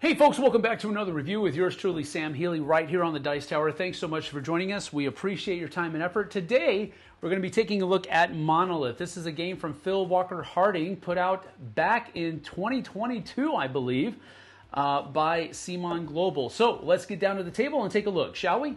Hey folks, welcome back to another review with yours truly, Sam Healey, right here on the Dice Tower. Thanks so much for joining us. We appreciate your time and effort. Today, we're going to be taking a look at Monolyth. This is a game from Phil Walker-Harding, put out back in 2022, I believe, by CMON Global. So let's get down to the table and take a look, shall we?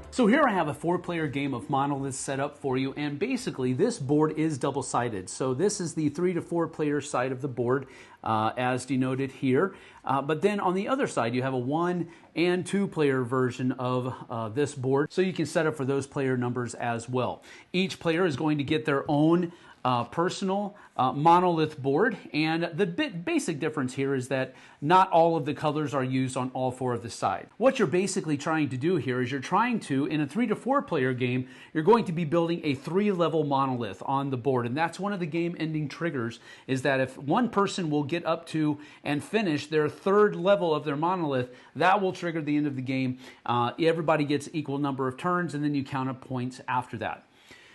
So here I have a four-player game of Monolyth set up for you, and basically this board is double-sided. So this is the 3 to 4 player side of the board, as denoted here. But then on the other side, you have a 1 and 2 player version of this board, so you can set up for those player numbers as well. Each player is going to get their own personal Monolyth board, and the basic difference here is that not all of the colors are used on all 4 of the sides. What you're basically trying to do here is you're trying to, in a 3 to 4 player game, you're going to be building a 3-level monolith on the board, and that's one of the game ending triggers, is that if one person will get up to and finish their 3rd level of their monolith, that will trigger the end of the game. Everybody gets equal number of turns, and then you count up points after that.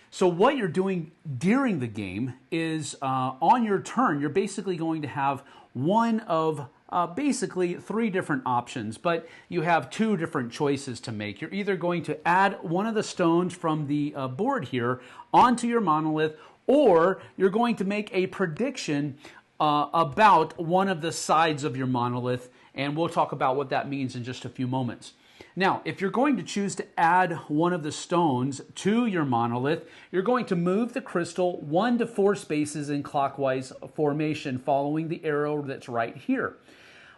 So what you're doing during the game is on your turn, you're basically going to have one of basically 3 different options, but you have 2 different choices to make. You're either going to add one of the stones from the board here onto your monolith, or you're going to make a prediction about one of the sides of your monolith, and we'll talk about what that means in just a few moments. Now, if you're going to choose to add one of the stones to your monolith, you're going to move the crystal 1 to 4 spaces in clockwise formation, following the arrow that's right here.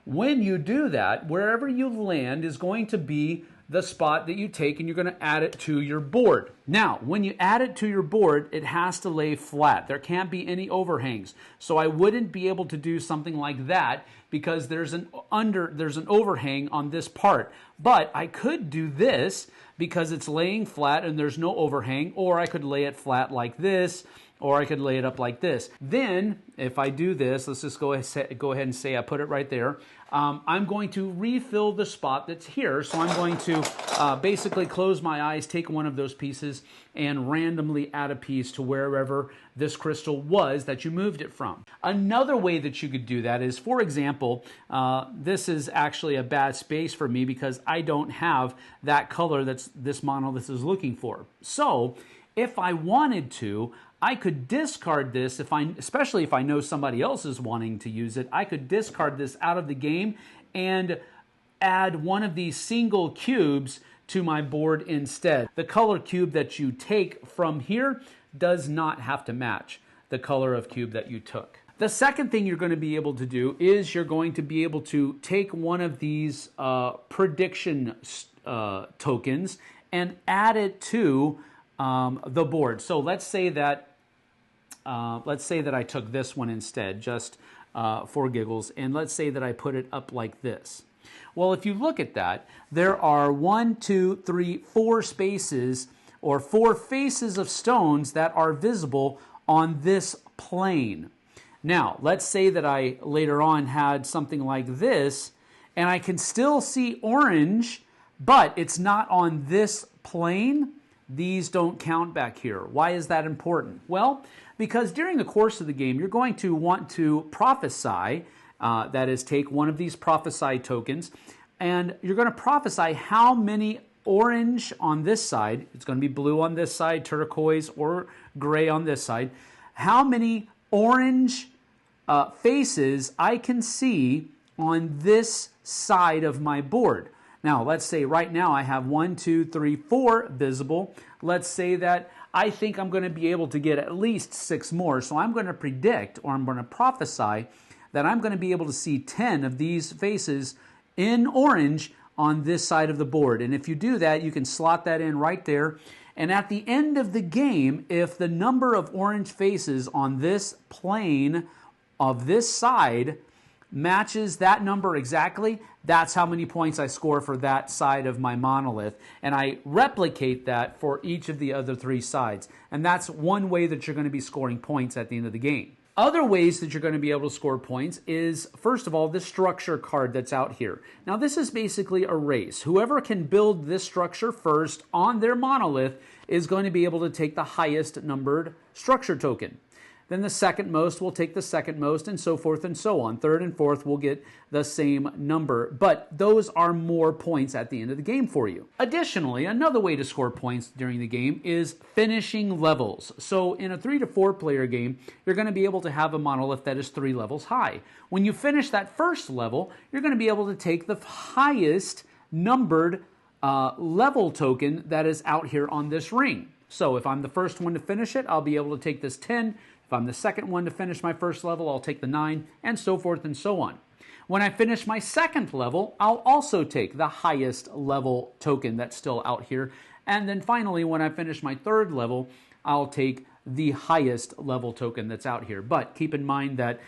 When you do that, wherever you land is going to be the spot that you take, and you're going to add it to your board. Now, when you add it to your board, it has to lay flat. There can't be any overhangs. So I wouldn't be able to do something like that because there's an overhang on this part. But I could do this because it's laying flat and there's no overhang, or I could lay it flat like this, or I could lay it up like this. Then, if I do this, let's just go ahead and say I put it right there. I'm going to refill the spot that's here. So I'm going to basically close my eyes, take one of those pieces, and randomly add a piece to wherever this crystal was that you moved it from. Another way that you could do that is, for example, this is actually a bad space for me because I don't have that color that this monolith is looking for. So if I wanted to, I could discard this, especially if I know somebody else is wanting to use it. I could discard this out of the game and add one of these single cubes to my board instead. The color cube that you take from here does not have to match the color of cube that you took. The second thing you're going to be able to do is you're going to be able to take one of these prediction tokens and add it to the board. So let's say that I took this one instead, just for giggles, and let's say that I put it up like this. Well, if you look at that, there are 1, 2, 3, 4 spaces, or 4 faces of stones that are visible on this plane. Now, let's say that I later on had something like this, and I can still see orange, but it's not on this plane. These don't count back here. Why is that important? Well, because during the course of the game, you're going to want to prophesy, that is, take one of these prophesy tokens, and you're going to prophesy how many orange on this side, it's going to be blue on this side, turquoise or gray on this side, how many orange faces I can see on this side of my board. Now, let's say right now I have 1, 2, 3, 4 visible. Let's say that I think I'm going to be able to get at least 6 more. So I'm going to predict, or I'm going to prophesy, that I'm going to be able to see 10 of these faces in orange on this side of the board. And if you do that, you can slot that in right there. And at the end of the game, if the number of orange faces on this plane of this side matches that number exactly, that's how many points I score for that side of my monolith. And I replicate that for each of the other 3 sides. And that's one way that you're going to be scoring points at the end of the game. Other ways that you're going to be able to score points is, first of all, this structure card that's out here. Now, this is basically a race. Whoever can build this structure first on their monolith is going to be able to take the highest numbered structure token. Then the second most will take the second most, and so forth and so on. Third and fourth will get the same number, but those are more points at the end of the game for you. Additionally, another way to score points during the game is finishing levels. So in a 3 to 4 player game, you're going to be able to have a monolith that is 3 levels high. When you finish that first level, you're going to be able to take the highest numbered level token that is out here on this ring. So if I'm the first one to finish it, I'll be able to take this 10. If I'm the second one to finish my first level, I'll take the 9, and so forth and so on. When I finish my second level, I'll also take the highest level token that's still out here. And then finally, when I finish my third level, I'll take the highest level token that's out here. But keep in mind that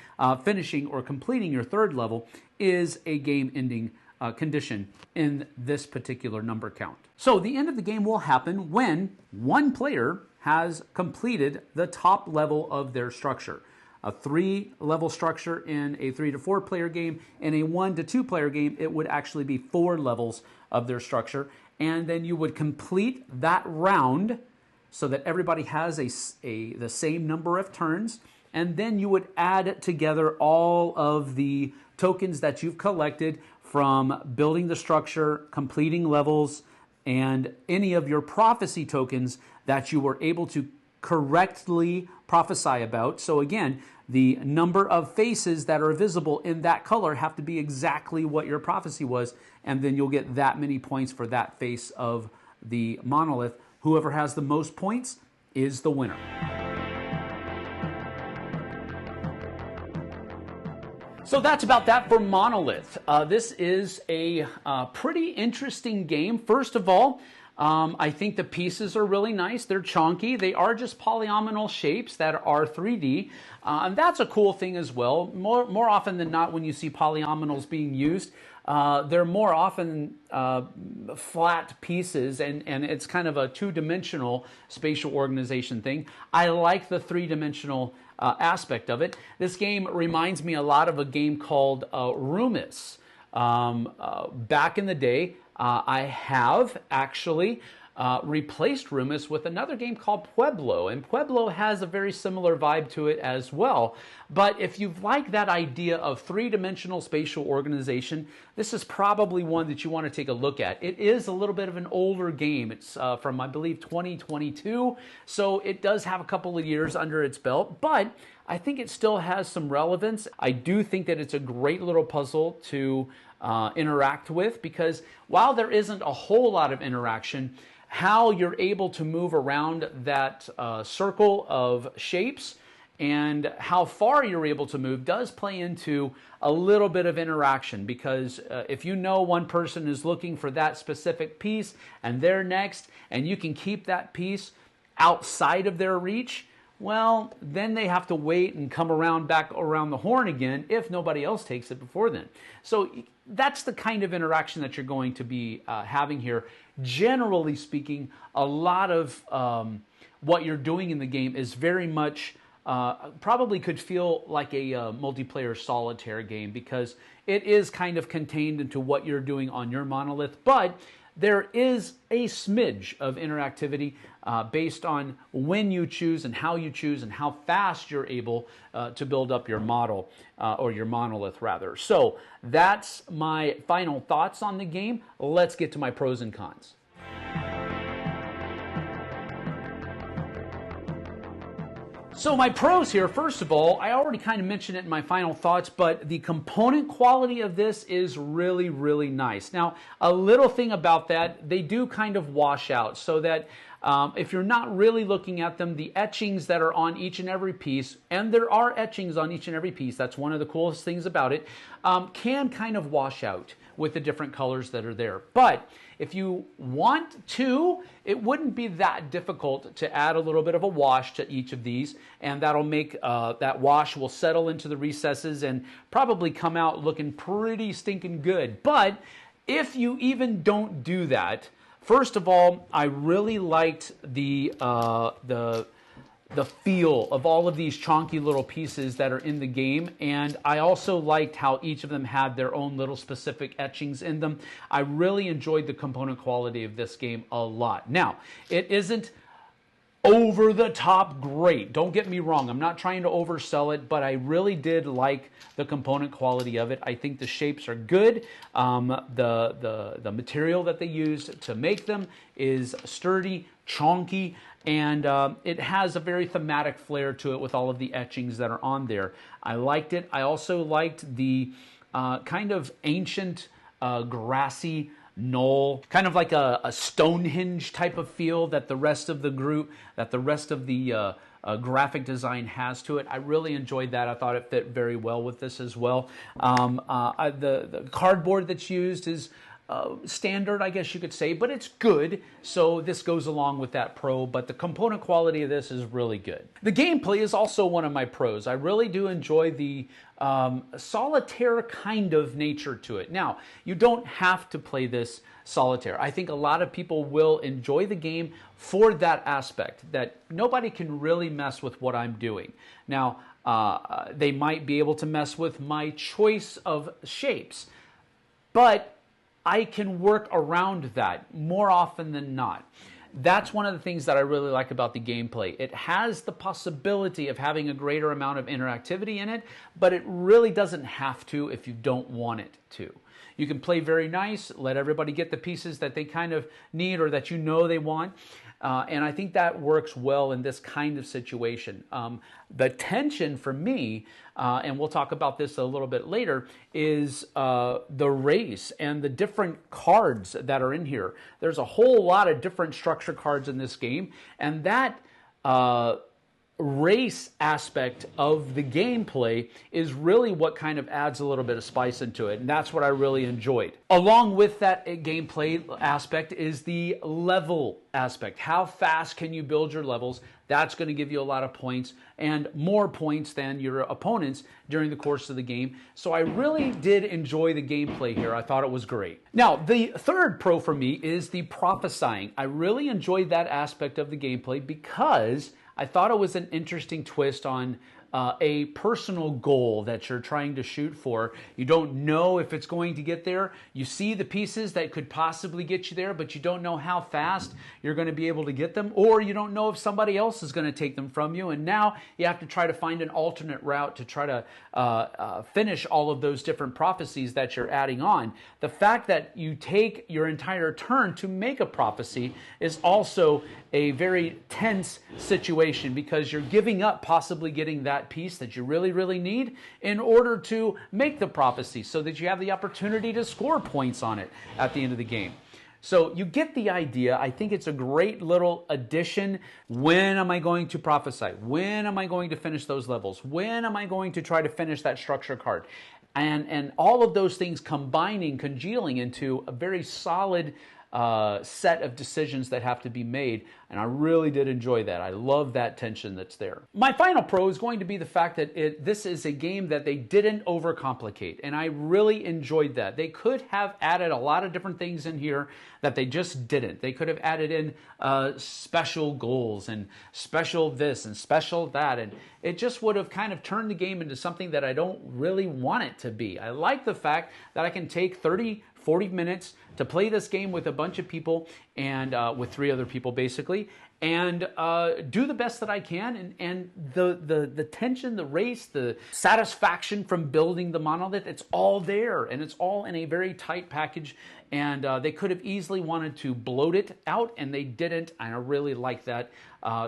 finishing or completing your third level is a game-ending condition in this particular number count. So the end of the game will happen when one player has completed the top level of their structure. A 3-level structure in a 3 to 4 player game. In a 1 to 2 player game, it would actually be 4 levels of their structure. And then you would complete that round so that everybody has the same number of turns. And then you would add together all of the tokens that you've collected from building the structure, completing levels, and any of your prophecy tokens that you were able to correctly prophesy about. So again, the number of faces that are visible in that color have to be exactly what your prophecy was, and then you'll get that many points for that face of the monolith. Whoever has the most points is the winner. So that's about that for Monolith. This is a pretty interesting game. First of all, I think the pieces are really nice. They're chunky. They are just polynomial shapes that are 3D. And that's a cool thing as well. More often than not, when you see polynomials being used, they're more often flat pieces, and it's kind of a two-dimensional spatial organization thing. I like the three-dimensional aspect of it. This game reminds me a lot of a game called Rumus. Back in the day, I have actually replaced Rumus with another game called Pueblo, and Pueblo has a very similar vibe to it as well. But if you like that idea of three-dimensional spatial organization, this is probably one that you want to take a look at. It is a little bit of an older game. It's from, I believe, 2022, so it does have a couple of years under its belt, but I think it still has some relevance. I do think that it's a great little puzzle to interact with, because while there isn't a whole lot of interaction, how you're able to move around that circle of shapes and how far you're able to move does play into a little bit of interaction, because if you know one person is looking for that specific piece and they're next, and you can keep that piece outside of their reach, well, then they have to wait and come around back around the horn again if nobody else takes it before then. So that's the kind of interaction that you're going to be having here. Generally speaking, a lot of what you're doing in the game is very much, probably could feel like a multiplayer solitaire game, because it is kind of contained into what you're doing on your monolith, but there is a smidge of interactivity based on when you choose and how you choose and how fast you're able to build up your model, or your monolith rather. So that's my final thoughts on the game. Let's get to my pros and cons. So my pros here, first of all, I already kind of mentioned it in my final thoughts, but the component quality of this is really, really nice. Now, a little thing about that, they do kind of wash out, so that if you're not really looking at them, the etchings that are on each and every piece, and there are etchings on each and every piece, that's one of the coolest things about it, can kind of wash out with the different colors that are there. But if you want to, it wouldn't be that difficult to add a little bit of a wash to each of these, and that'll make, that wash will settle into the recesses and probably come out looking pretty stinking good. But if you even don't do that, first of all, I really liked the the feel of all of these chonky little pieces that are in the game, and I also liked how each of them had their own little specific etchings in them. I really enjoyed the component quality of this game a lot. Now, it isn't over the top great. Don't get me wrong. I'm not trying to oversell it, but I really did like the component quality of it. I think the shapes are good. The material that they used to make them is sturdy, chonky, and it has a very thematic flair to it with all of the etchings that are on there. I liked it. I also liked the kind of ancient, grassy knoll, kind of like a Stonehenge type of feel that the rest of the group, that the rest of the graphic design has to it. I really enjoyed that. I thought it fit very well with this as well. The cardboard that's used is standard, I guess you could say, but it's good. So this goes along with that pro, but the component quality of this is really good. The gameplay is also one of my pros. I really do enjoy the solitaire kind of nature to it. Now, you don't have to play this solitaire. I think a lot of people will enjoy the game for that aspect, that nobody can really mess with what I'm doing. Now, they might be able to mess with my choice of shapes, but I can work around that more often than not. That's one of the things that I really like about the gameplay. It has the possibility of having a greater amount of interactivity in it, but it really doesn't have to if you don't want it to. You can play very nice, let everybody get the pieces that they kind of need or that you know they want. And I think that works well in this kind of situation. The tension for me, and we'll talk about this a little bit later, is the race and the different cards that are in here. There's a whole lot of different structure cards in this game, and that race aspect of the gameplay is really what kind of adds a little bit of spice into it, and that's what I really enjoyed. Along with that gameplay aspect is the level aspect. How fast can you build your levels? That's going to give you a lot of points, and more points than your opponents during the course of the game. So I really did enjoy the gameplay here. I thought it was great. Now, the third pro for me is the prophesying. I really enjoyed that aspect of the gameplay because I thought it was an interesting twist on a personal goal that you're trying to shoot for. You don't know if it's going to get there. You see the pieces that could possibly get you there, but you don't know how fast you're going to be able to get them, or you don't know if somebody else is going to take them from you, and now you have to try to find an alternate route to try to finish all of those different prophecies that you're adding on. The fact that you take your entire turn to make a prophecy is also a very tense situation because you're giving up possibly getting that piece that you really, really need in order to make the prophecy so that you have the opportunity to score points on it at the end of the game. So you get the idea. I think it's a great little addition. When am I going to prophesy? When am I going to finish those levels? When am I going to try to finish that structure card? And all of those things combining, congealing into a very solid set of decisions that have to be made, and I really did enjoy that. I love that tension that's there. My final pro is going to be the fact that this is a game that they didn't overcomplicate, and I really enjoyed that. They could have added a lot of different things in here that they just didn't. They could have added in special goals and special this and special that, and it just would have kind of turned the game into something that I don't really want it to be. I like the fact that I can take 30-40 minutes to play this game with a bunch of people and with 3 other people basically, and do the best that I can, and the tension, the race, the satisfaction from building the monolith, it's all there, and it's all in a very tight package, and they could have easily wanted to bloat it out, and they didn't, and I really like that.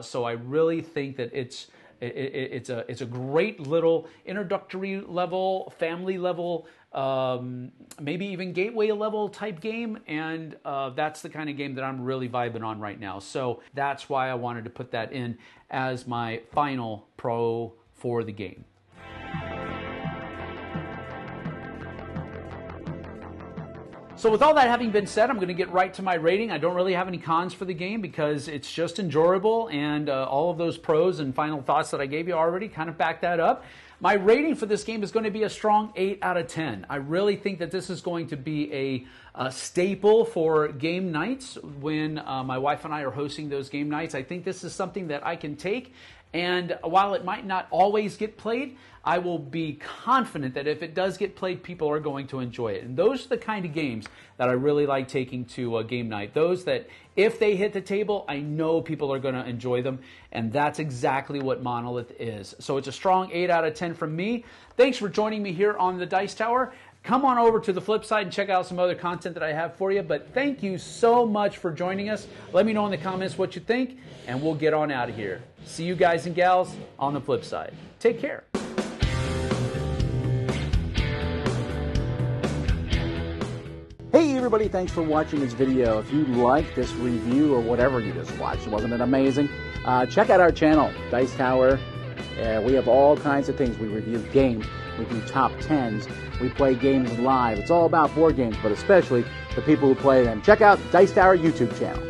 So I really think that it's a great little introductory level, family level, maybe even gateway level type game, and that's the kind of game that I'm really vibing on right now. So that's why I wanted to put that in as my final pro for the game. So with all that having been said, I'm going to get right to my rating. I don't really have any cons for the game because it's just enjoyable, and all of those pros and final thoughts that I gave you already kind of back that up. My rating for this game is going to be a strong 8 out of 10. I really think that this is going to be a staple for game nights when my wife and I are hosting those game nights. I think this is something that I can take And while it might not always get played, I will be confident that if it does get played, people are going to enjoy it. And those are the kind of games that I really like taking to a game night. Those that, if they hit the table, I know people are going to enjoy them. And that's exactly what Monolyth is. So it's a strong 8 out of 10 from me. Thanks for joining me here on the Dice Tower. Come on over to the flip side and check out some other content that I have for you. But thank you so much for joining us. Let me know in the comments what you think, and we'll get on out of here. See you guys and gals on the flip side. Take care. Hey everybody, thanks for watching this video. If you like this review or whatever you just watched, wasn't it amazing? Check out our channel, Dice Tower. We have all kinds of things. We review games, we do top 10s, we play games live. It's all about board games, but especially the people who play them. Check out Dice Tower YouTube channel.